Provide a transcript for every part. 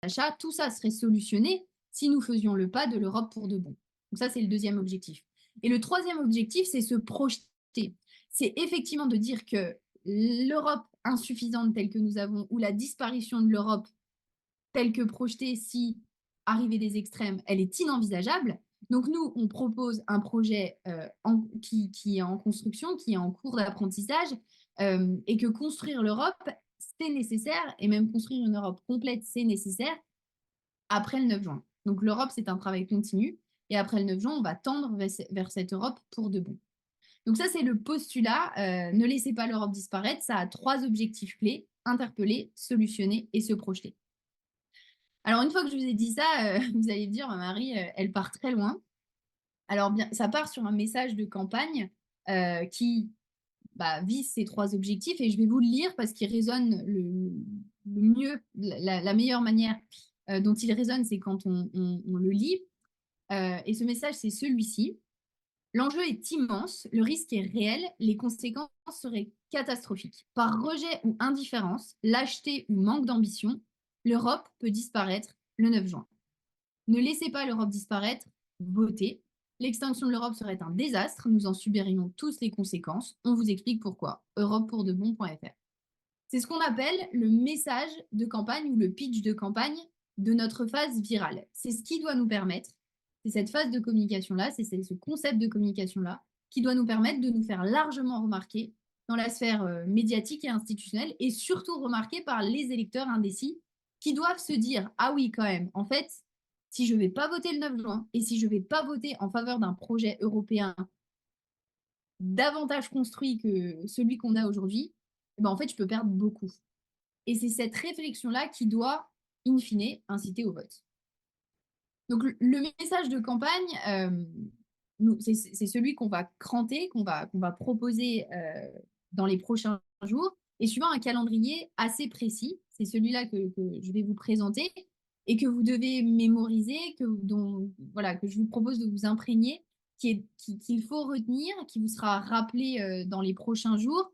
d'achat, tout ça serait solutionné si nous faisions le pas de l'Europe pour de bon. Donc ça, c'est le deuxième objectif. Et le troisième objectif, c'est se projeter. C'est effectivement de dire que l'Europe insuffisante telle que nous avons, ou la disparition de l'Europe telle que projetée si arrivée des extrêmes, elle est inenvisageable. Donc nous, on propose un projet qui est en construction, qui est en cours d'apprentissage, et que construire l'Europe, c'est nécessaire, et même construire une Europe complète, c'est nécessaire après le 9 juin. Donc l'Europe, c'est un travail continu, et après le 9 juin, on va tendre vers cette Europe pour de bon. Donc ça, c'est le postulat. Ne laissez pas l'Europe disparaître. Ça a trois objectifs clés: interpeller, solutionner et se projeter. Alors, une fois que je vous ai dit ça, vous allez me dire, Marie, elle part très loin. Alors, bien, ça part sur un message de campagne qui vise ces trois objectifs, et je vais vous le lire parce qu'il résonne le mieux, la meilleure manière dont il résonne, c'est quand on le lit. Et ce message, c'est celui-ci. L'enjeu est immense, le risque est réel, les conséquences seraient catastrophiques. Par rejet ou indifférence, lâcheté ou manque d'ambition, l'Europe peut disparaître le 9 juin. Ne laissez pas l'Europe disparaître, votez. L'extinction de l'Europe serait un désastre, nous en subirions tous les conséquences. On vous explique pourquoi. europepourdebon.fr. C'est ce qu'on appelle le message de campagne ou le pitch de campagne de notre phase virale. C'est ce qui doit nous permettre, c'est cette phase de communication-là, c'est ce concept de communication-là qui doit nous permettre de nous faire largement remarquer dans la sphère médiatique et institutionnelle, et surtout remarquer par les électeurs indécis qui doivent se dire: ah oui, quand même, en fait, si je ne vais pas voter le 9 juin et si je ne vais pas voter en faveur d'un projet européen davantage construit que celui qu'on a aujourd'hui, en fait, je peux perdre beaucoup. Et c'est cette réflexion-là qui doit, in fine, inciter au vote. Donc, le message de campagne, c'est celui qu'on va cranter, qu'on va proposer dans les prochains jours, et suivant un calendrier assez précis. C'est celui-là que je vais vous présenter et que vous devez mémoriser, voilà, que je vous propose de vous imprégner, qu'il faut retenir, qui vous sera rappelé dans les prochains jours.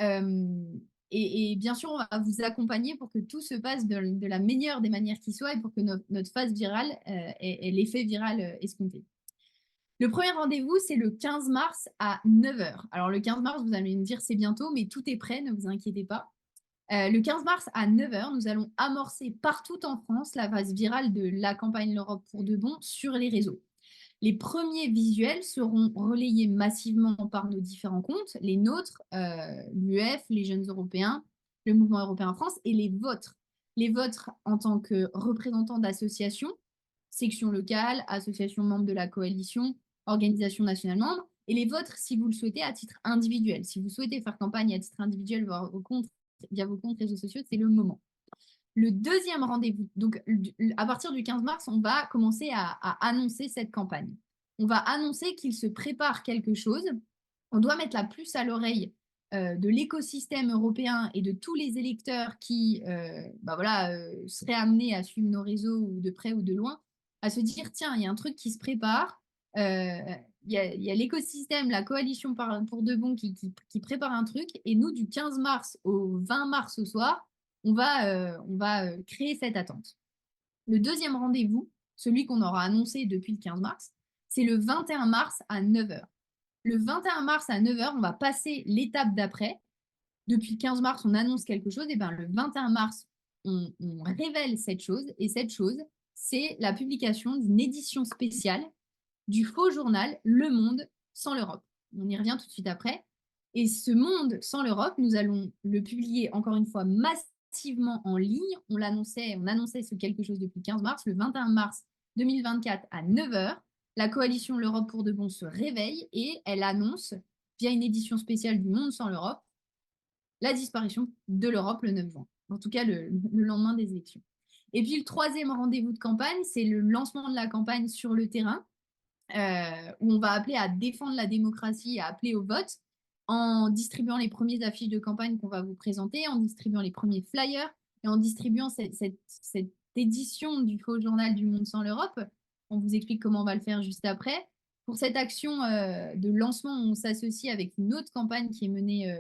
Euh, et bien sûr, on va vous accompagner pour que tout se passe de la meilleure des manières qui soit, et pour que notre phase virale ait l'effet viral escompté. Le premier rendez-vous, c'est le 15 mars à 9 h. Alors, le 15 mars, vous allez me dire, c'est bientôt, mais tout est prêt, ne vous inquiétez pas. Le 15 mars à 9 h, nous allons amorcer partout en France la phase virale de la campagne L'Europe pour de bon sur les réseaux. Les premiers visuels seront relayés massivement par nos différents comptes, les nôtres, l'UF, les Jeunes Européens, le Mouvement Européen en France, et les vôtres. Les vôtres en tant que représentants d'associations, sections locales, associations membres de la coalition, organisations nationales membres, et les vôtres si vous le souhaitez à titre individuel. Si vous souhaitez faire campagne à titre individuel via vos comptes réseaux sociaux, c'est le moment. Le deuxième rendez-vous, donc à partir du 15 mars, on va commencer à annoncer cette campagne. On va annoncer qu'il se prépare quelque chose. On doit mettre la puce à l'oreille de l'écosystème européen et de tous les électeurs qui seraient amenés à suivre nos réseaux, ou de près ou de loin, à se dire: tiens, il y a un truc qui se prépare. Il y a l'écosystème, la coalition pour de bon qui prépare un truc. Et nous, du 15 mars au 20 mars au soir, on va créer cette attente. Le deuxième rendez-vous, celui qu'on aura annoncé depuis le 15 mars, c'est le 21 mars à 9 h. Le 21 mars à 9 h, on va passer l'étape d'après. Depuis le 15 mars, on annonce quelque chose, et bien le 21 mars, on révèle cette chose, et cette chose, c'est la publication d'une édition spéciale du faux journal Le Monde sans l'Europe. On y revient tout de suite après. Et ce Monde sans l'Europe, nous allons le publier encore une fois massivement en ligne. On annonçait ce quelque chose depuis le 15 mars. Le 21 mars 2024 à 9 h, la coalition L'Europe pour de bon se réveille et elle annonce, via une édition spéciale du Monde sans l'Europe, la disparition de l'Europe le 9 juin. En tout cas, le lendemain des élections. Et puis, le troisième rendez-vous de campagne, c'est le lancement de la campagne sur le terrain, où on va appeler à défendre la démocratie, à appeler au vote, en distribuant les premières affiches de campagne qu'on va vous présenter, en distribuant les premiers flyers, et en distribuant cette édition du faux journal du Monde sans l'Europe. On vous explique comment on va le faire juste après. Pour cette action de lancement, on s'associe avec une autre campagne qui est menée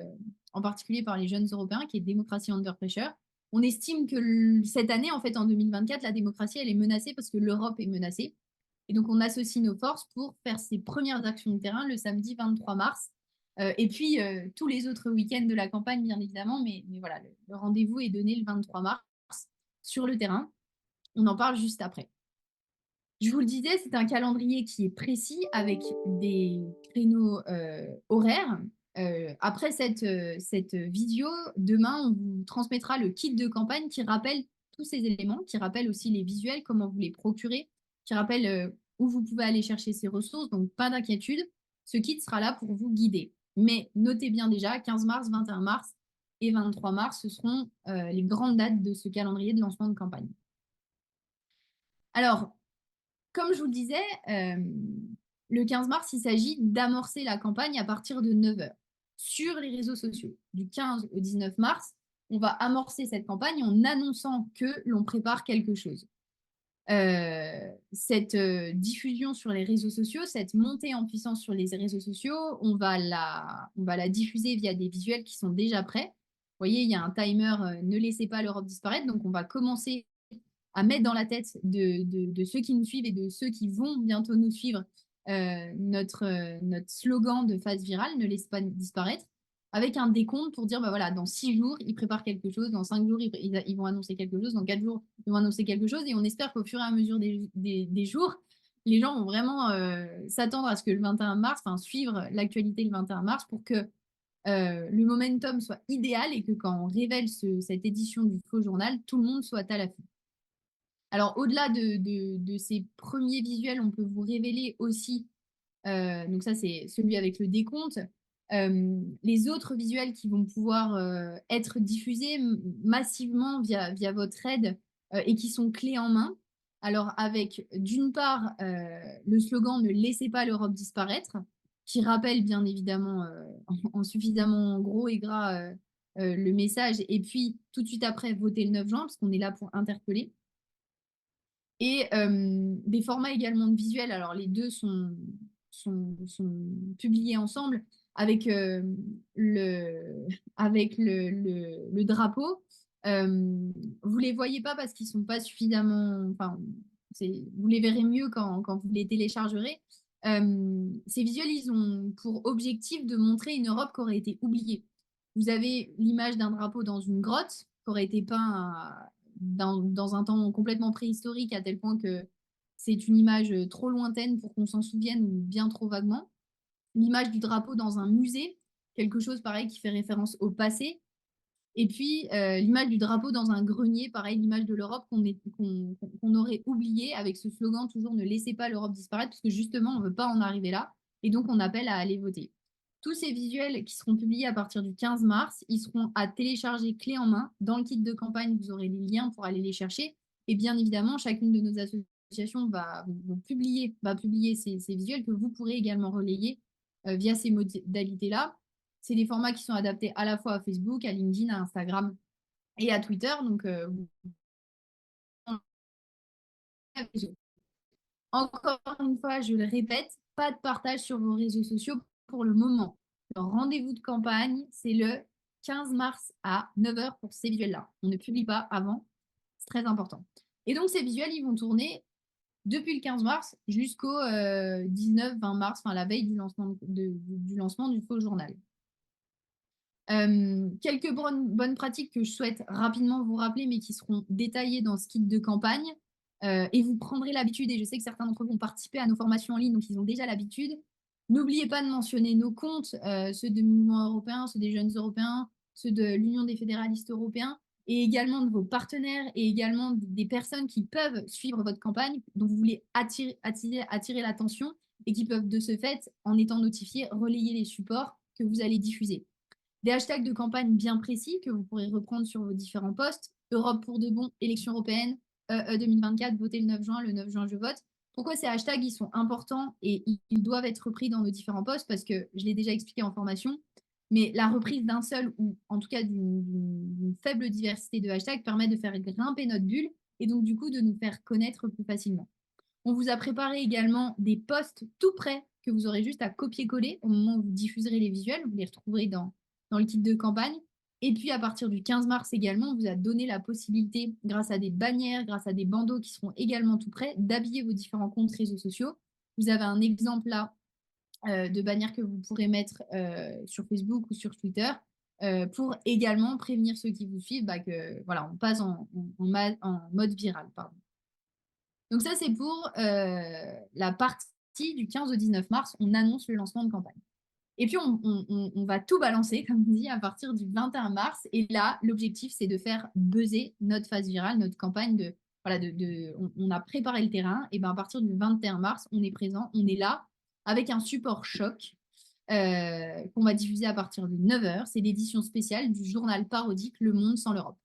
en particulier par les Jeunes Européens, qui est Démocratie Under Pressure. On estime que cette année, en fait, en 2024, la démocratie, elle est menacée parce que l'Europe est menacée. Et donc, on associe nos forces pour faire ces premières actions de terrain le samedi 23 mars. Et puis, tous les autres week-ends de la campagne, bien évidemment. Mais voilà, le rendez-vous est donné le 23 mars sur le terrain. On en parle juste après. Je vous le disais, c'est un calendrier qui est précis avec des créneaux horaires. Après cette vidéo, demain, on vous transmettra le kit de campagne qui rappelle tous ces éléments, qui rappelle aussi les visuels, comment vous les procurer, qui rappelle où vous pouvez aller chercher ces ressources. Donc, pas d'inquiétude, ce kit sera là pour vous guider. Mais notez bien déjà, 15 mars, 21 mars et 23 mars, ce seront les grandes dates de ce calendrier de lancement de campagne. Alors, comme je vous le disais, le 15 mars, il s'agit d'amorcer la campagne à partir de 9 h sur les réseaux sociaux. Du 15 au 19 mars, on va amorcer cette campagne en annonçant que l'on prépare quelque chose. Cette diffusion sur les réseaux sociaux, cette montée en puissance sur les réseaux sociaux, on va la diffuser via des visuels qui sont déjà prêts. Vous voyez, il y a un timer, ne laissez pas l'Europe disparaître. Donc, on va commencer à mettre dans la tête de ceux qui nous suivent et de ceux qui vont bientôt nous suivre notre slogan de phase virale, ne laisse pas disparaître, avec un décompte pour dire, bah voilà, dans 6 jours, ils préparent quelque chose, dans 5 jours, ils vont annoncer quelque chose, dans 4 jours, ils vont annoncer quelque chose, et on espère qu'au fur et à mesure des jours, les gens vont vraiment s'attendre à ce que le 21 mars, enfin suivre l'actualité le 21 mars pour que le momentum soit idéal et que quand on révèle cette édition du faux journal, tout le monde soit à l'affût. Alors, au-delà de ces premiers visuels, on peut vous révéler aussi, donc ça c'est celui avec le décompte, les autres visuels qui vont pouvoir être diffusés massivement via votre aide et qui sont clés en main. Alors, avec d'une part le slogan Ne laissez pas l'Europe disparaître, qui rappelle bien évidemment en suffisamment gros et gras le message, et puis tout de suite après, votez le 9 juin, parce qu'on est là pour interpeller. Et des formats également de visuels. Alors, les deux sont publiés ensemble avec, le drapeau. Vous ne les voyez pas parce qu'ils ne sont pas suffisamment. Enfin, vous les verrez mieux quand vous les téléchargerez. Ces visuels, ils ont pour objectif de montrer une Europe qui aurait été oubliée. Vous avez l'image d'un drapeau dans une grotte qui aurait été peint dans un temps complètement préhistorique, à tel point que c'est une image trop lointaine pour qu'on s'en souvienne ou bien trop vaguement. L'image du drapeau dans un musée, quelque chose pareil qui fait référence au passé. Et puis l'image du drapeau dans un grenier, pareil, l'image de l'Europe qu'on aurait oublié avec ce slogan toujours ne laissez pas l'Europe disparaître, parce que justement on ne veut pas en arriver là. Et donc on appelle à aller voter. Tous ces visuels qui seront publiés à partir du 15 mars, ils seront à télécharger clé en main. Dans le kit de campagne, vous aurez les liens pour aller les chercher. Et bien évidemment, chacune de nos associations va publier ces visuels que vous pourrez également relayer via ces modalités-là. C'est des formats qui sont adaptés à la fois à Facebook, à LinkedIn, à Instagram et à Twitter. Donc, encore une fois, je le répète, pas de partage sur vos réseaux sociaux pour le moment. Le rendez-vous de campagne, c'est le 15 mars à 9 h pour ces visuels-là. On ne publie pas avant, c'est très important. Et donc, ces visuels, ils vont tourner depuis le 15 mars jusqu'au 19-20 mars, enfin la veille du lancement du faux journal. Quelques bonnes pratiques que je souhaite rapidement vous rappeler, mais qui seront détaillées dans ce kit de campagne. Et vous prendrez l'habitude, et je sais que certains d'entre vous ont participé à nos formations en ligne, donc ils ont déjà l'habitude. N'oubliez pas de mentionner nos comptes, ceux de Mouvement européen, ceux des jeunes européens, ceux de l'Union des fédéralistes européens, et également de vos partenaires, et également des personnes qui peuvent suivre votre campagne, dont vous voulez attirer l'attention, et qui peuvent de ce fait, en étant notifiés, relayer les supports que vous allez diffuser. Des hashtags de campagne bien précis que vous pourrez reprendre sur vos différents posts. Europe pour de bon, élection européenne, 2024, votez le 9 juin, le 9 juin je vote. Pourquoi ces hashtags ils sont importants et ils doivent être repris dans nos différents posts? Parce que je l'ai déjà expliqué en formation, mais la reprise d'un seul ou en tout cas d'une faible diversité de hashtags permet de faire grimper notre bulle et donc du coup de nous faire connaître plus facilement. On vous a préparé également des posts tout prêts que vous aurez juste à copier-coller au moment où vous diffuserez les visuels. Vous les retrouverez dans le kit de campagne. Et puis, à partir du 15 mars également, on vous a donné la possibilité, grâce à des bannières, grâce à des bandeaux qui seront également tout prêts, d'habiller vos différents comptes réseaux sociaux. Vous avez un exemple là de bannières que vous pourrez mettre sur Facebook ou sur Twitter pour également prévenir ceux qui vous suivent que voilà, on passe en mode viral. Pardon. Donc ça, c'est pour la partie du 15 au 19 mars. On annonce le lancement de campagne. Et puis, on va tout balancer, comme on dit, à partir du 21 mars. Et là, l'objectif, c'est de faire buzzer notre phase virale, notre campagne voilà, on a préparé le terrain. Et ben, à partir du 21 mars, on est présent, on est là, avec un support choc qu'on va diffuser à partir de 9 h. C'est l'édition spéciale du journal parodique Le Monde sans l'Europe.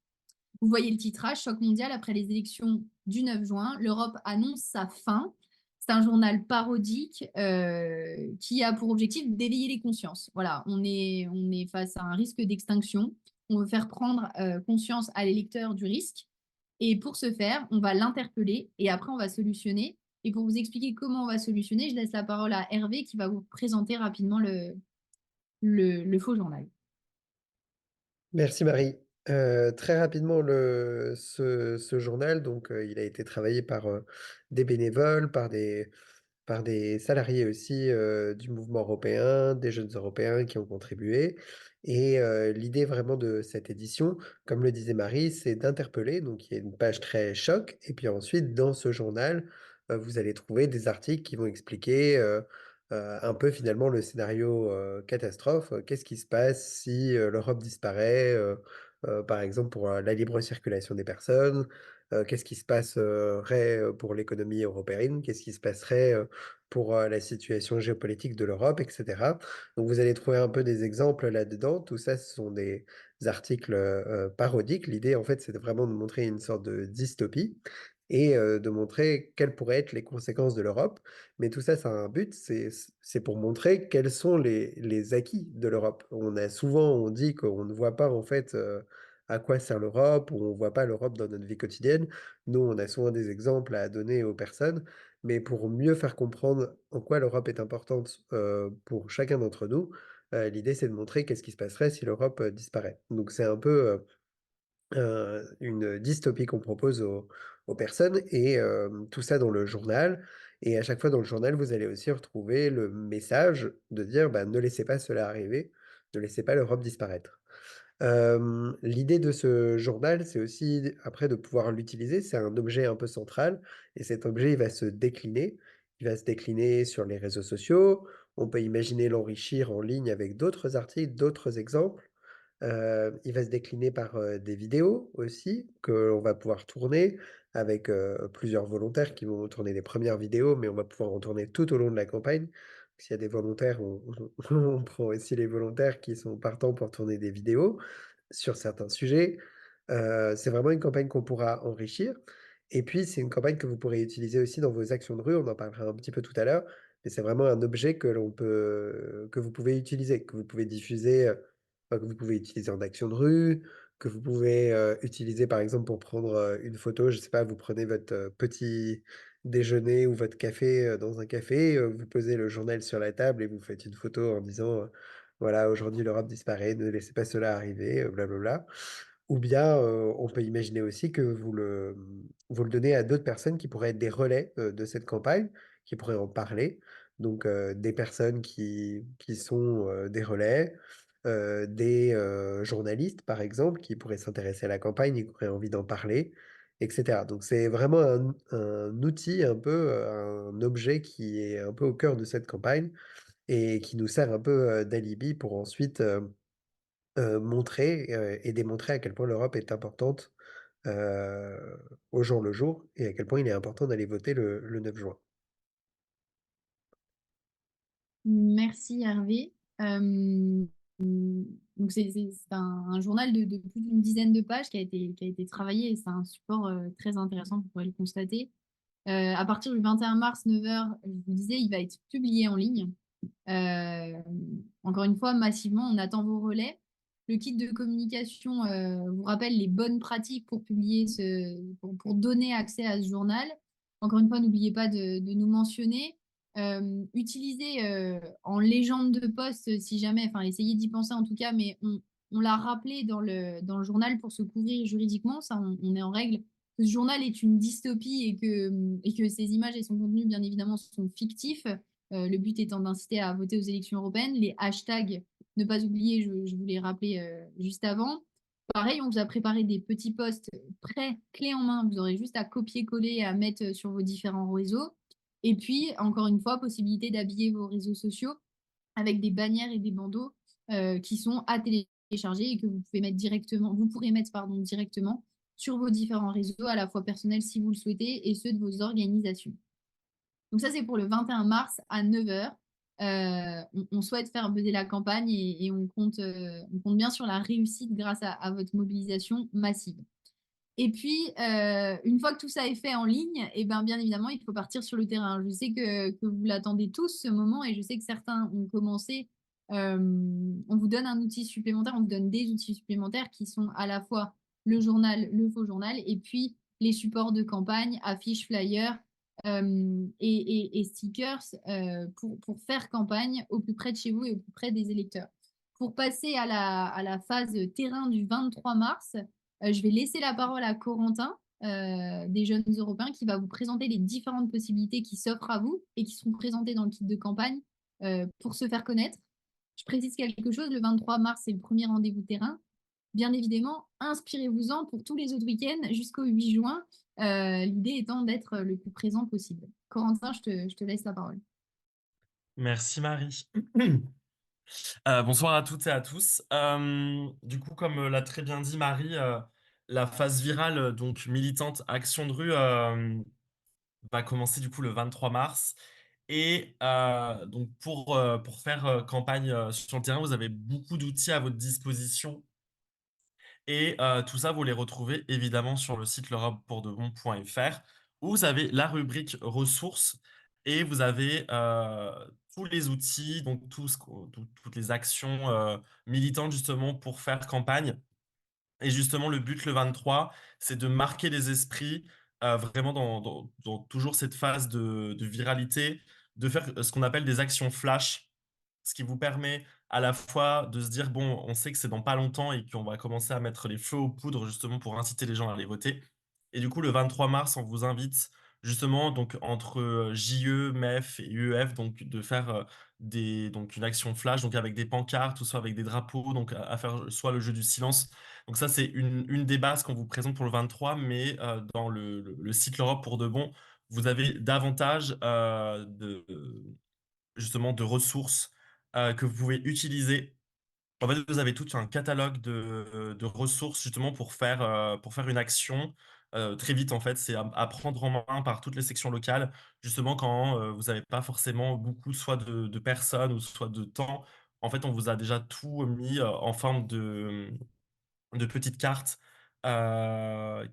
Vous voyez le titrage, choc mondial après les élections du 9 juin. L'Europe annonce sa fin. C'est un journal parodique qui a pour objectif d'éveiller les consciences. Voilà, on est face à un risque d'extinction. On veut faire prendre conscience à l'électeur du risque. Et pour ce faire, on va l'interpeller et après, on va solutionner. Et pour vous expliquer comment on va solutionner, je laisse la parole à Hervé qui va vous présenter rapidement le faux journal. Merci Marie. Très rapidement, ce journal, donc, il a été travaillé par des bénévoles, par des salariés aussi du mouvement européen, des jeunes européens qui ont contribué. Et l'idée vraiment de cette édition, comme le disait Marie, c'est d'interpeller. Donc il y a une page très choc. Et puis ensuite, dans ce journal, vous allez trouver des articles qui vont expliquer un peu finalement le scénario catastrophe. Qu'est-ce qui se passe si l'Europe disparaît, par exemple pour la libre circulation des personnes. Qu'est-ce qui se passerait pour l'économie européenne? Qu'est-ce qui se passerait pour la situation géopolitique de l'Europe, etc. Donc vous allez trouver un peu des exemples là-dedans. Tout ça, ce sont des articles parodiques. L'idée, en fait, c'est vraiment de montrer une sorte de dystopie et de montrer quelles pourraient être les conséquences de l'Europe. Mais tout ça, ça a un but, c'est pour montrer quels sont les acquis de l'Europe. On dit qu'on ne voit pas en fait à quoi sert l'Europe, ou on ne voit pas l'Europe dans notre vie quotidienne. Nous, on a souvent des exemples à donner aux personnes, mais pour mieux faire comprendre en quoi l'Europe est importante pour chacun d'entre nous, l'idée c'est de montrer qu'est-ce qui se passerait si l'Europe disparaît. Donc c'est un peu une dystopie qu'on propose aux personnes et tout ça dans le journal. Et à chaque fois dans le journal, vous allez aussi retrouver le message de dire bah, ne laissez pas cela arriver, ne laissez pas l'Europe disparaître. L'idée de ce journal, c'est aussi après de pouvoir l'utiliser. C'est un objet un peu central et cet objet, il va se décliner. Il va se décliner sur les réseaux sociaux. On peut imaginer l'enrichir en ligne avec d'autres articles, d'autres exemples. Il va se décliner par, des vidéos aussi qu'on va pouvoir tourner avec, plusieurs volontaires qui vont tourner les premières vidéos, mais on va pouvoir en tourner tout au long de la campagne. S'il y a des volontaires, on prend aussi les volontaires qui sont partants pour tourner des vidéos sur certains sujets. C'est vraiment une campagne qu'on pourra enrichir et puis c'est une campagne que vous pourrez utiliser aussi dans vos actions de rue, on en parlera un petit peu tout à l'heure, mais c'est vraiment un objet que vous pouvez utiliser, que vous pouvez diffuser, que vous pouvez utiliser en action de rue, que vous pouvez, utiliser par exemple pour prendre, une photo. Je sais pas, vous prenez votre, petit déjeuner ou votre café, dans un café, vous posez le journal sur la table et vous faites une photo en disant, voilà: «Aujourd'hui l'Europe disparaît, ne laissez pas cela arriver», blablabla. Ou bien, on peut imaginer aussi que vous le donnez à d'autres personnes qui pourraient être des relais, de cette campagne, qui pourraient en parler. Donc, des personnes qui sont, des relais, des, journalistes par exemple, qui pourraient s'intéresser à la campagne et qui auraient envie d'en parler, et cetera. Donc c'est vraiment un outil un peu, un objet qui est un peu au cœur de cette campagne et qui nous sert un peu, d'alibi pour ensuite, montrer, et démontrer à quel point l'Europe est importante, heu, au jour le jour et à quel point il est important d'aller voter le 9 juin. Merci Hervé. Donc c'est un journal de plus d'une dizaine de pages qui a été travaillé et c'est un support très intéressant, vous pourrez le constater. À partir du 21 mars, 9 h, je vous disais, il va être publié en ligne. Euh, Encore une fois, massivement, on attend vos relais. Le kit de communication vous rappelle les bonnes pratiques pour publier pour donner accès à ce journal. Encore une fois, n'oubliez pas de nous mentionner. Utilisez en légende de poste si jamais, enfin essayez d'y penser en tout cas, mais on l'a rappelé dans le journal pour se couvrir juridiquement, ça, on est en règle. Que ce journal est une dystopie et que ces images et son contenu, bien évidemment, sont fictifs. Le but étant d'inciter à voter aux élections européennes. Les hashtags, ne pas oublier, je vous l'ai rappelé juste avant. Pareil, on vous a préparé des petits posts prêts, clés en main. Vous aurez juste à copier-coller et à mettre sur vos différents réseaux. Et puis, encore une fois, possibilité d'habiller vos réseaux sociaux avec des bannières et des bandeaux qui sont à télécharger et que vous pouvez mettre directement, vous pourrez mettre pardon, directement sur vos différents réseaux, à la fois personnels si vous le souhaitez et ceux de vos organisations. Donc ça, c'est pour le 21 mars à 9 heures. On souhaite faire buzzer la campagne et on compte bien sur la réussite grâce à votre mobilisation massive. Et puis, une fois que tout ça est fait en ligne, et ben, bien évidemment, il faut partir sur le terrain. Je sais que vous l'attendez tous, ce moment, et je sais que certains ont commencé. On vous donne un outil supplémentaire, on vous donne des outils supplémentaires qui sont à la fois le journal, le faux journal, et puis les supports de campagne, affiches, flyers et stickers pour faire campagne au plus près de chez vous et au plus près des électeurs. Pour passer à la phase terrain du 23 mars, je vais laisser la parole à Corentin, des Jeunes Européens, qui va vous présenter les différentes possibilités qui s'offrent à vous et qui seront présentées dans le kit de campagne pour se faire connaître. Je précise quelque chose, le 23 mars, c'est le premier rendez-vous terrain. Bien évidemment, inspirez-vous-en pour tous les autres week-ends jusqu'au 8 juin, l'idée étant d'être le plus présent possible. Corentin, je te laisse la parole. Merci Marie. Bonsoir à toutes et à tous. Du coup, comme l'a très bien dit Marie, la phase virale, donc militante Action de rue, va commencer du coup le 23 mars. Et donc pour faire campagne sur le terrain, vous avez beaucoup d'outils à votre disposition. Et tout ça, vous les retrouvez évidemment sur le site l'europepourdebon.fr où vous avez la rubrique ressources et vous avez tous les outils, donc toutes les actions militantes justement pour faire campagne. Et justement, le but le 23, c'est de marquer les esprits vraiment dans toujours cette phase de viralité, de faire ce qu'on appelle des actions flash, ce qui vous permet à la fois de se dire, bon, on sait que c'est dans pas longtemps et qu'on va commencer à mettre les feux aux poudres justement pour inciter les gens à aller voter. Et du coup, le 23 mars, on vous invite justement donc entre JE, MEF et UEF donc de faire donc une action flash donc avec des pancartes ou soit avec des drapeaux donc à faire soit le jeu du silence. Donc ça c'est une des bases qu'on vous présente pour le 23, mais dans le site l'Europe pour de bon, vous avez davantage justement de ressources que vous pouvez utiliser. En fait, vous avez tout un catalogue de ressources justement pour faire une action très vite. En fait, c'est à prendre en main par toutes les sections locales, justement quand vous n'avez pas forcément beaucoup soit de personnes ou soit de temps. En fait, on vous a déjà tout mis en forme de petites cartes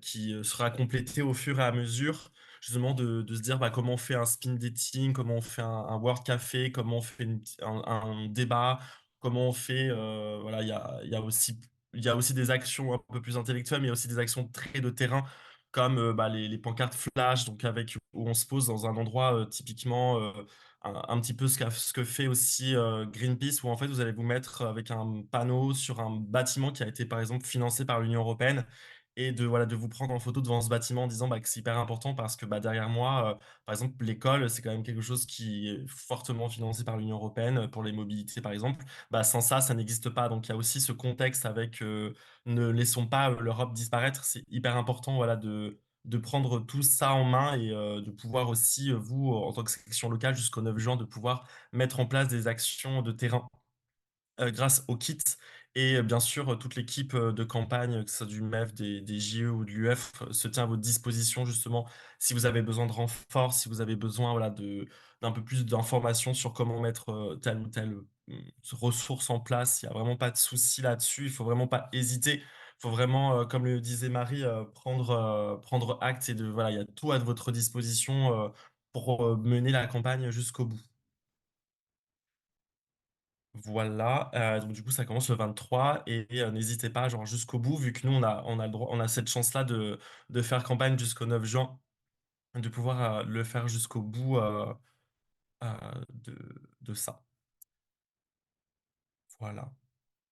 qui sera complétée au fur et à mesure, justement de se dire bah, comment on fait un speed dating, comment on fait un World Café, comment on fait un débat, comment on fait, voilà, il y a aussi des actions un peu plus intellectuelles, mais il y a aussi des actions très de terrain, comme bah, les pancartes flash, donc avec où on se pose dans un endroit typiquement un petit peu ce que fait aussi Greenpeace, où en fait vous allez vous mettre avec un panneau sur un bâtiment qui a été par exemple financé par l'Union européenne et voilà, de vous prendre en photo devant ce bâtiment en disant bah, que c'est hyper important parce que bah, derrière moi, par exemple, l'école, c'est quand même quelque chose qui est fortement financé par l'Union européenne pour les mobilités par exemple. Bah, sans ça, ça n'existe pas. Donc il y a aussi ce contexte avec ne laissons pas l'Europe disparaître. C'est hyper important voilà, de prendre tout ça en main et de pouvoir aussi, vous, en tant que section locale, jusqu'au 9 juin, de pouvoir mettre en place des actions de terrain grâce au kit. Et bien sûr, toute l'équipe de campagne, que ce soit du MEF, des JE ou de l'UF, se tient à votre disposition justement si vous avez besoin de renfort, si vous avez besoin voilà, d'un peu plus d'informations sur comment mettre telle ou telle ressource en place. Il n'y a vraiment pas de souci là-dessus. Il faut vraiment pas hésiter. Il faut vraiment, comme le disait Marie, prendre acte et voilà, il y a tout à votre disposition pour mener la campagne jusqu'au bout. Voilà, donc du coup ça commence le 23 et n'hésitez pas genre jusqu'au bout vu que nous on a le droit, on a cette chance-là de faire campagne jusqu'au 9 juin, de pouvoir le faire jusqu'au bout de ça. Voilà.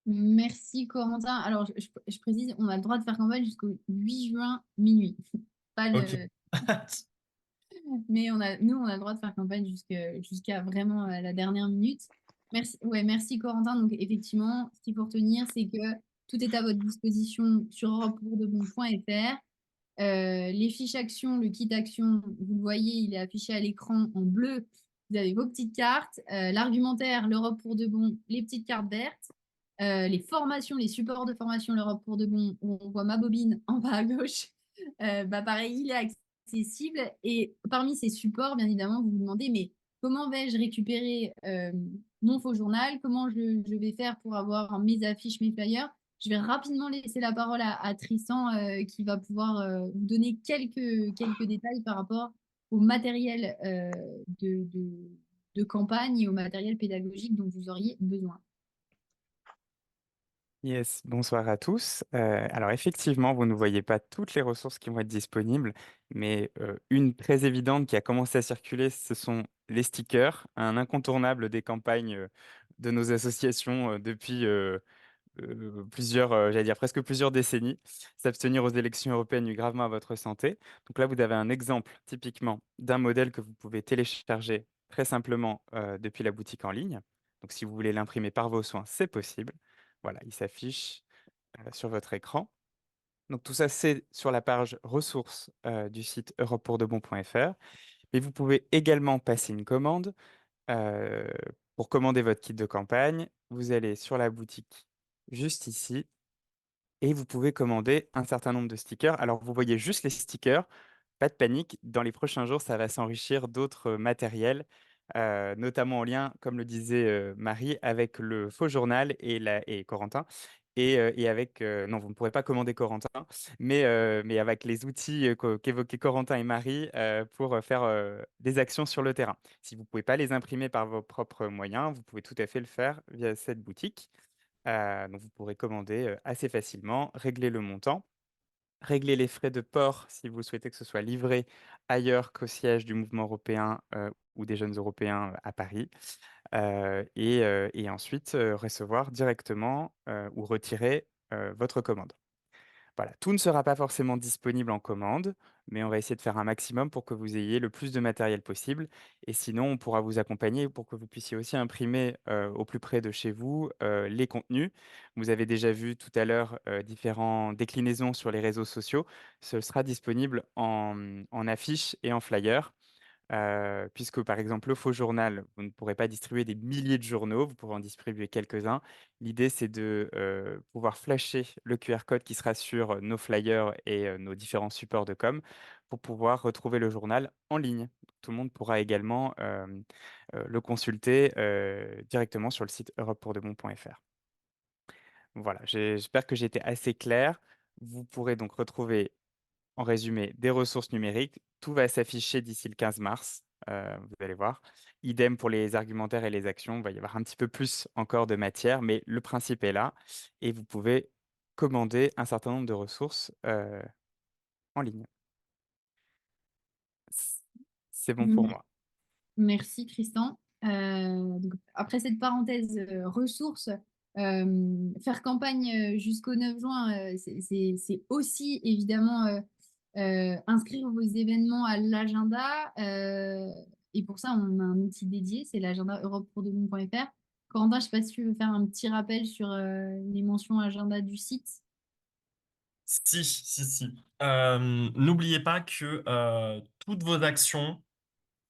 Merci Corentin. Alors, je précise, on a le droit de faire campagne jusqu'au 8 juin minuit. Pas Ok. le... Mais nous, on a le droit de faire campagne jusqu'à vraiment la dernière minute. Merci, ouais, merci Corentin. Donc, effectivement, ce qu'il faut retenir, c'est que tout est à votre disposition sur europepourdebon.fr. Les fiches actions, le kit action, vous le voyez, il est affiché à l'écran en bleu. Vous avez vos petites cartes. L'argumentaire, l'Europe pour de bon, les petites cartes vertes. Les formations, les supports de formation, l'Europe pour de bon, où on voit ma bobine en bas à gauche. Bah pareil, il est accessible. Et parmi ces supports, bien évidemment, vous vous demandez, mais comment vais-je récupérer mon faux journal? Comment je vais faire pour avoir mes affiches, mes flyers? Je vais rapidement laisser la parole à Tristan qui va pouvoir vous donner quelques détails par rapport au matériel de campagne et au matériel pédagogique dont vous auriez besoin. Yes, bonsoir à tous. Alors effectivement, vous ne voyez pas toutes les ressources qui vont être disponibles, mais une très évidente qui a commencé à circuler, ce sont les stickers, un incontournable des campagnes de nos associations depuis plusieurs, j'allais dire presque plusieurs décennies. S'abstenir aux élections européennes nuit gravement à votre santé. Donc là, vous avez un exemple typiquement d'un modèle que vous pouvez télécharger très simplement depuis la boutique en ligne. Donc si vous voulez l'imprimer par vos soins, c'est possible. Voilà, il s'affiche sur votre écran. Donc tout ça, c'est sur la page ressources du site europepourdebon.fr. Et vous pouvez également passer une commande. euh, pour commander votre kit de campagne, vous allez sur la boutique juste ici et vous pouvez commander un certain nombre de stickers. Alors vous voyez juste les stickers, pas de panique. Dans les prochains jours, ça va s'enrichir d'autres matériels, notamment en lien, comme le disait Marie, avec le faux journal et Corentin. Et avec, non, vous ne pourrez pas commander Corentin, mais avec les outils qu'évoquaient Corentin et Marie pour faire des actions sur le terrain. Si vous ne pouvez pas les imprimer par vos propres moyens, vous pouvez tout à fait le faire via cette boutique. Donc vous pourrez commander assez facilement, régler le montant. Régler les frais de port si vous souhaitez que ce soit livré ailleurs qu'au siège du mouvement européen ou des jeunes européens à Paris. Et ensuite recevoir directement ou retirer votre commande. Voilà, tout ne sera pas forcément disponible en commande, mais on va essayer de faire un maximum pour que vous ayez le plus de matériel possible. Et sinon, on pourra vous accompagner pour que vous puissiez aussi imprimer au plus près de chez vous les contenus. Vous avez déjà vu tout à l'heure différentes déclinaisons sur les réseaux sociaux. Ce sera disponible en affiches et en flyers. Puisque par exemple le faux journal, vous ne pourrez pas distribuer des milliers de journaux, vous pourrez en distribuer quelques-uns. L'idée, c'est de pouvoir flasher le QR code qui sera sur nos flyers et nos différents supports de com pour pouvoir retrouver le journal en ligne. Tout le monde pourra également le consulter directement sur le site europepourdebon.fr. Voilà, j'espère que j'ai été assez clair. Vous pourrez donc retrouver en résumé, des ressources numériques. Tout va s'afficher d'ici le 15 mars, vous allez voir. Idem pour les argumentaires et les actions, il va y avoir un petit peu plus encore de matière, mais le principe est là et vous pouvez commander un certain nombre de ressources en ligne. C'est bon pour moi. Merci Tristan. Donc, après cette parenthèse ressources, faire campagne jusqu'au 9 juin, c'est aussi évidemment inscrire vos événements à l'agenda. Et pour ça, on a un outil dédié, c'est l'agenda europepourdemont.fr. Corentin, je ne sais pas si tu veux faire un petit rappel sur les mentions agenda du site. Si, si, si. N'oubliez pas que toutes vos actions,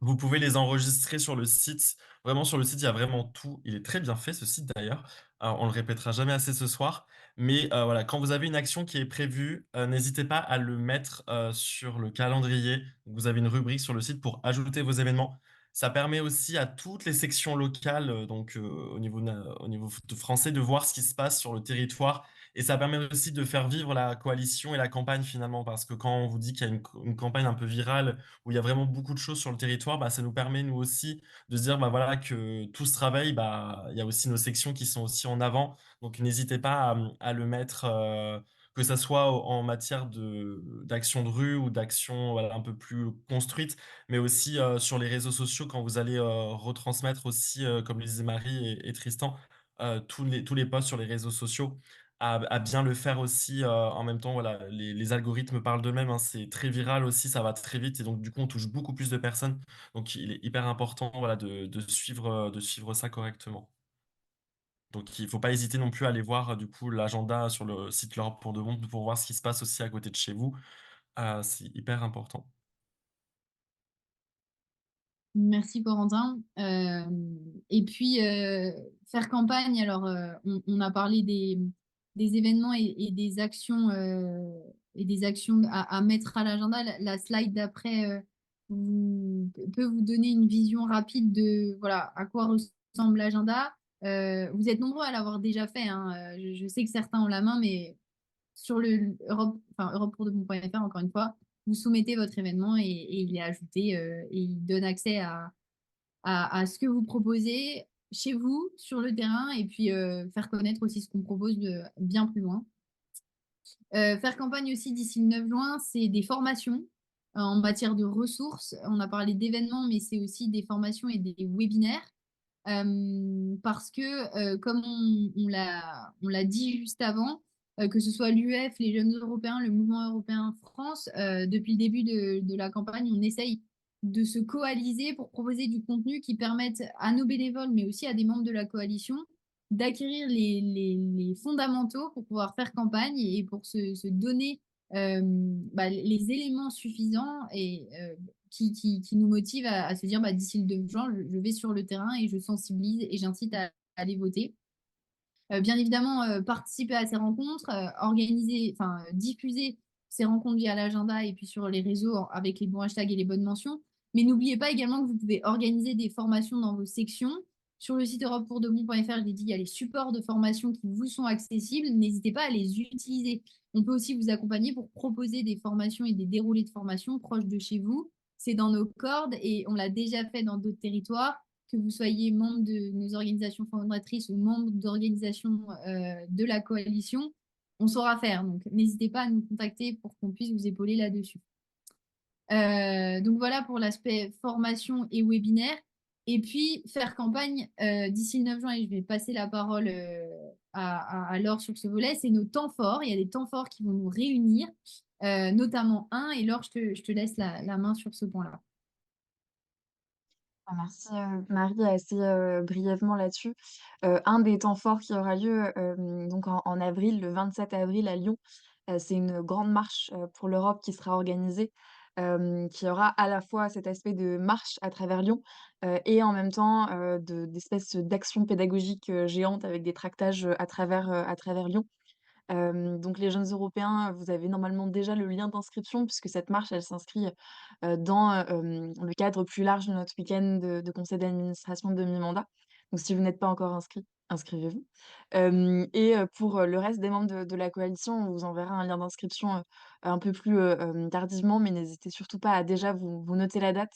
vous pouvez les enregistrer sur le site. Vraiment, sur le site, il y a vraiment tout. Il est très bien fait, ce site d'ailleurs. On le répétera jamais assez ce soir. Mais voilà, quand vous avez une action qui est prévue, n'hésitez pas à le mettre sur le calendrier. Vous avez une rubrique sur le site pour ajouter vos événements. Ça permet aussi à toutes les sections locales, donc au niveau français, de voir ce qui se passe sur le territoire. Et ça permet aussi de faire vivre la coalition et la campagne finalement. Parce que quand on vous dit qu'il y a une campagne un peu virale, où il y a vraiment beaucoup de choses sur le territoire, bah, ça nous permet, nous aussi, de se dire bah, voilà, que tout ce travail, bah, il y a aussi nos sections qui sont aussi en avant. Donc, n'hésitez pas à le mettre, que ça soit en matière d'action de rue ou d'action voilà, un peu plus construite, mais aussi sur les réseaux sociaux quand vous allez retransmettre aussi, comme le disait Marie et Tristan, tous les posts sur les réseaux sociaux, à bien le faire aussi. En même temps, voilà, les algorithmes parlent d'eux-mêmes, hein, c'est très viral aussi, ça va très vite et donc du coup, on touche beaucoup plus de personnes. Donc, il est hyper important, voilà, de suivre ça correctement. Donc, il ne faut pas hésiter non plus à aller voir du coup l'agenda sur le site L'Europe pour de bon pour voir ce qui se passe aussi à côté de chez vous. C'est hyper important. Merci Corentin. Et puis, faire campagne, alors on a parlé des événements et des actions à mettre à l'agenda. La slide d'après peut vous donner une vision rapide de voilà, à quoi ressemble l'agenda. Vous êtes nombreux à l'avoir déjà fait, hein. Je sais que certains ont la main, mais sur le Europe, enfin, europepourdebon.fr, encore une fois, vous soumettez votre événement et il est ajouté et il donne accès à ce que vous proposez chez vous, sur le terrain, et puis faire connaître aussi ce qu'on propose de bien plus loin. Faire campagne aussi d'ici le 9 juin, c'est des formations en matière de ressources. On a parlé d'événements, mais c'est aussi des formations et des webinaires. Parce que, comme on l'a dit juste avant, que ce soit l'UF, les jeunes européens, le mouvement européen France, depuis le début de la campagne, on essaye de se coaliser pour proposer du contenu qui permette à nos bénévoles, mais aussi à des membres de la coalition, d'acquérir les fondamentaux pour pouvoir faire campagne et pour se donner les éléments suffisants et qui nous motivent à se dire d'ici le 2 juin, je vais sur le terrain et je sensibilise et j'incite à aller voter. Bien évidemment, participer à ces rencontres, organiser, enfin, diffuser ces rencontres via l'agenda et puis sur les réseaux avec les bons hashtags et les bonnes mentions. Mais n'oubliez pas également que vous pouvez organiser des formations dans vos sections. Sur le site europepourdebon.fr, je l'ai dit, il y a les supports de formation qui vous sont accessibles. N'hésitez pas à les utiliser. On peut aussi vous accompagner pour proposer des formations et des déroulés de formation proches de chez vous. C'est dans nos cordes et on l'a déjà fait dans d'autres territoires que vous soyez membre de nos organisations fondatrices ou membre d'organisations de la coalition, on saura faire. Donc, n'hésitez pas à nous contacter pour qu'on puisse vous épauler là-dessus. Donc, voilà pour l'aspect formation et webinaire. Et puis, faire campagne d'ici le 9 juin, et je vais passer la parole à Laure sur ce volet, c'est nos temps forts. Il y a des temps forts qui vont nous réunir, notamment un. Et Laure, je te laisse la main sur ce point-là. Merci, Marie, assez, brièvement là-dessus. Un des temps forts qui aura lieu, donc en avril, le 27 avril à Lyon, c'est une grande marche, pour l'Europe qui sera organisée, qui aura à la fois cet aspect de marche à travers Lyon, et en même temps, d'espèces d'actions pédagogiques, géantes avec des tractages, à travers Lyon. Donc les jeunes européens, vous avez normalement déjà le lien d'inscription puisque cette marche, elle s'inscrit, dans, le cadre plus large de notre week-end de conseil d'administration de mi-mandat. Donc si vous n'êtes pas encore inscrit, inscrivez-vous. Et pour, le reste des membres de la coalition, on vous enverra un lien d'inscription, un peu plus, tardivement, mais n'hésitez surtout pas à déjà vous noter la date.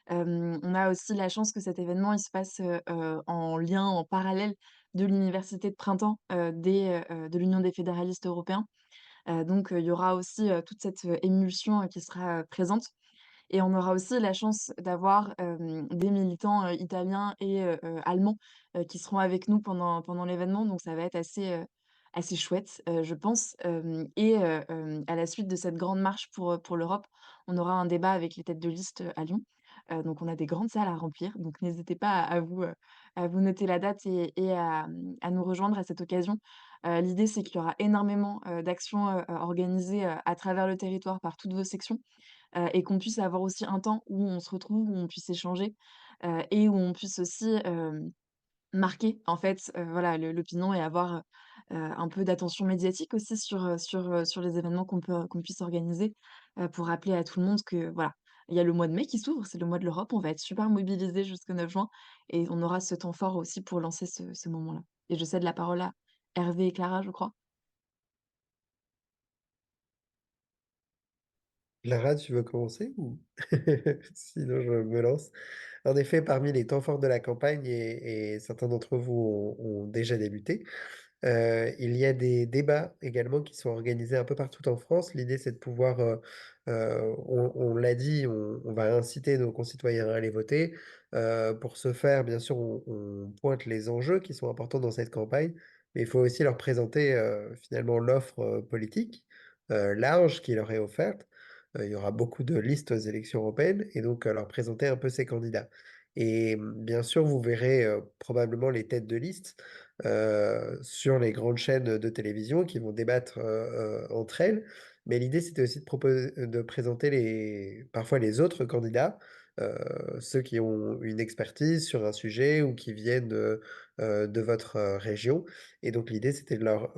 On a aussi la chance que cet événement, il se passe, en lien, en parallèle de l'université de printemps, de l'Union des fédéralistes européens. Donc il y aura aussi, toute cette, émulsion, qui sera, présente et on aura aussi la chance d'avoir, des militants, italiens et allemands, qui seront avec nous pendant l'événement. Donc ça va être assez chouette, je pense. À la suite de cette grande marche pour l'Europe, on aura un débat avec les têtes de liste, à Lyon. Donc on a des grandes salles à remplir, donc n'hésitez pas à vous noter la date et à nous rejoindre à cette occasion. L'idée, c'est qu'il y aura énormément, d'actions, organisées, à travers le territoire par toutes vos sections, et qu'on puisse avoir aussi un temps où on se retrouve, où on puisse échanger, et où on puisse aussi, marquer en fait, voilà l'opinion et avoir, un peu d'attention médiatique aussi sur les événements qu'on puisse organiser, pour rappeler à tout le monde que voilà, il y a le mois de mai qui s'ouvre, c'est le mois de l'Europe, on va être super mobilisés jusqu'au 9 juin et on aura ce temps fort aussi pour lancer ce moment-là. Et je cède la parole à Hervé et Clara, je crois. Lara, tu veux commencer ou sinon je me lance. En effet, parmi les temps forts de la campagne, et certains d'entre vous ont déjà débuté, Il y a des débats également qui sont organisés un peu partout en France. L'idée, c'est de pouvoir, on l'a dit, on va inciter nos concitoyens à aller voter. Pour ce faire, bien sûr, on pointe les enjeux qui sont importants dans cette campagne, mais il faut aussi leur présenter finalement l'offre politique large qui leur est offerte. Il y aura beaucoup de listes aux élections européennes et donc leur présenter un peu ces candidats. Et bien sûr, vous verrez probablement les têtes de liste sur les grandes chaînes de télévision qui vont débattre entre elles. Mais l'idée, c'était aussi de proposer, de présenter parfois les autres candidats, ceux qui ont une expertise sur un sujet ou qui viennent de votre région. Et donc, l'idée, c'était de leur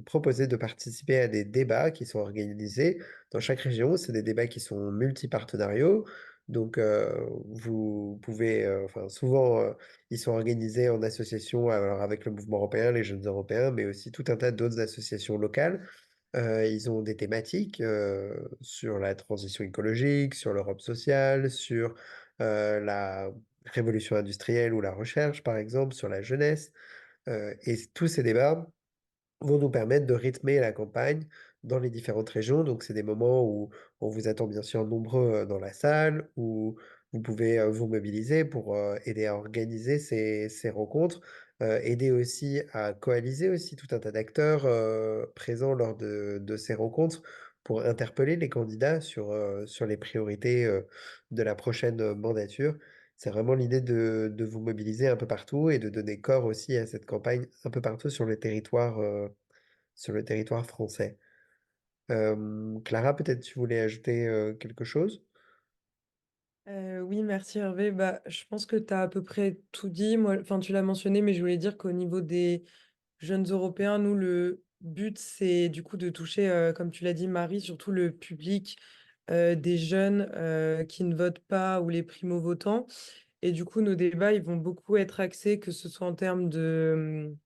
proposer de participer à des débats qui sont organisés dans chaque région. C'est des débats qui sont multipartenariaux. Donc, vous pouvez, enfin, souvent, ils sont organisés en association alors avec le Mouvement européen, les Jeunes Européens, mais aussi tout un tas d'autres associations locales. Ils ont des thématiques sur la transition écologique, sur l'Europe sociale, sur la révolution industrielle ou la recherche, par exemple, sur la jeunesse. Et tous ces débats vont nous permettre de rythmer la campagne dans les différentes régions. Donc, c'est des moments où on vous attend bien sûr nombreux dans la salle, où vous pouvez vous mobiliser pour aider à organiser ces rencontres, aider aussi à coaliser aussi tout un tas d'acteurs présents lors de ces rencontres pour interpeller les candidats sur les priorités de la prochaine mandature. C'est vraiment l'idée de vous mobiliser un peu partout et de donner corps aussi à cette campagne un peu partout sur le territoire français. Clara, peut-être tu voulais ajouter quelque chose? Oui, merci Hervé. Bah, je pense que tu as à peu près tout dit. Moi, enfin, tu l'as mentionné, mais je voulais dire qu'au niveau des jeunes Européens, nous, le but, c'est du coup de toucher, comme tu l'as dit, Marie, surtout le public des jeunes qui ne votent pas ou les primo-votants. Et du coup, nos débats, ils vont beaucoup être axés, que ce soit en termes de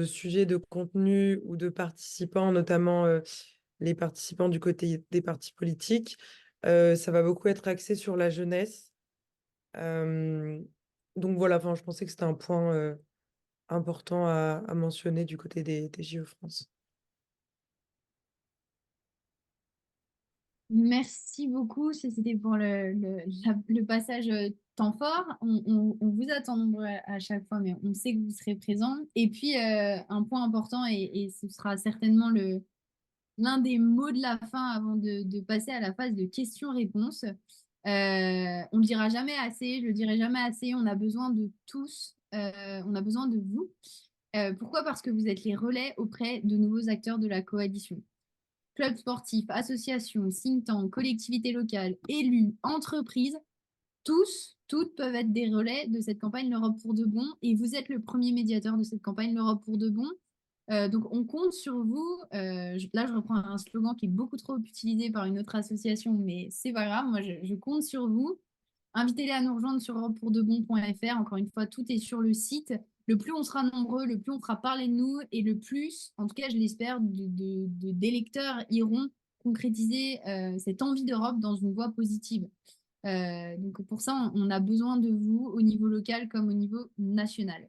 sujets, de contenu ou de participants, notamment les participants du côté des partis politiques. Ça va beaucoup être axé sur la jeunesse. Euh, donc voilà, enfin, je pensais que c'était un point important à mentionner du côté des JO France. Merci beaucoup. C'était pour le passage temps fort. On vous attend nombreux à chaque fois, mais on sait que vous serez présents. Et puis, un point important, et ce sera certainement l'un des mots de la fin avant de passer à la phase de questions-réponses. On ne le dira jamais assez, je le dirai jamais assez. On a besoin de tous, on a besoin de vous. Pourquoi? Parce que vous êtes les relais auprès de nouveaux acteurs de la coalition. Clubs sportifs, associations, think tanks, collectivités locales, élus, entreprises, toutes peuvent être des relais de cette campagne L'Europe pour de bon. Et vous êtes le premier médiateur de cette campagne L'Europe pour de bon. Donc on compte sur vous. Là, je reprends un slogan qui est beaucoup trop utilisé par une autre association, mais c'est pas grave. Moi, je compte sur vous. Invitez-les à nous rejoindre sur europepouredebon.fr. Encore une fois, tout est sur le site. Le plus on sera nombreux, le plus on fera parler de nous et le plus, en tout cas, je l'espère, d'électeurs iront concrétiser cette envie d'Europe dans une voie positive. Donc pour ça, on a besoin de vous au niveau local comme au niveau national.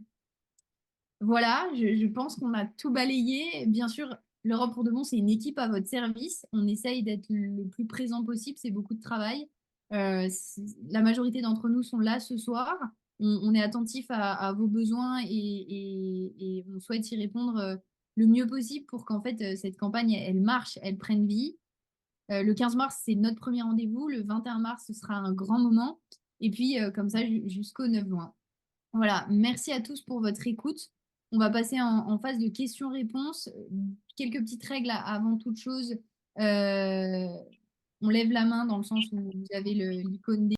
Voilà, je pense qu'on a tout balayé. Bien sûr, l'Europe pour de bon, c'est une équipe à votre service. On essaye d'être le plus présent possible. C'est beaucoup de travail. La majorité d'entre nous sont là ce soir. On est attentif à vos besoins et on souhaite y répondre le mieux possible pour qu'en fait cette campagne, elle marche, elle prenne vie. Le 15 mars, c'est notre premier rendez-vous. Le 21 mars, ce sera un grand moment. Et puis, comme ça, jusqu'au 9 juin. Voilà, merci à tous pour votre écoute. On va passer en phase de questions-réponses. Quelques petites règles avant toute chose. On lève la main dans le sens où vous avez l'icône des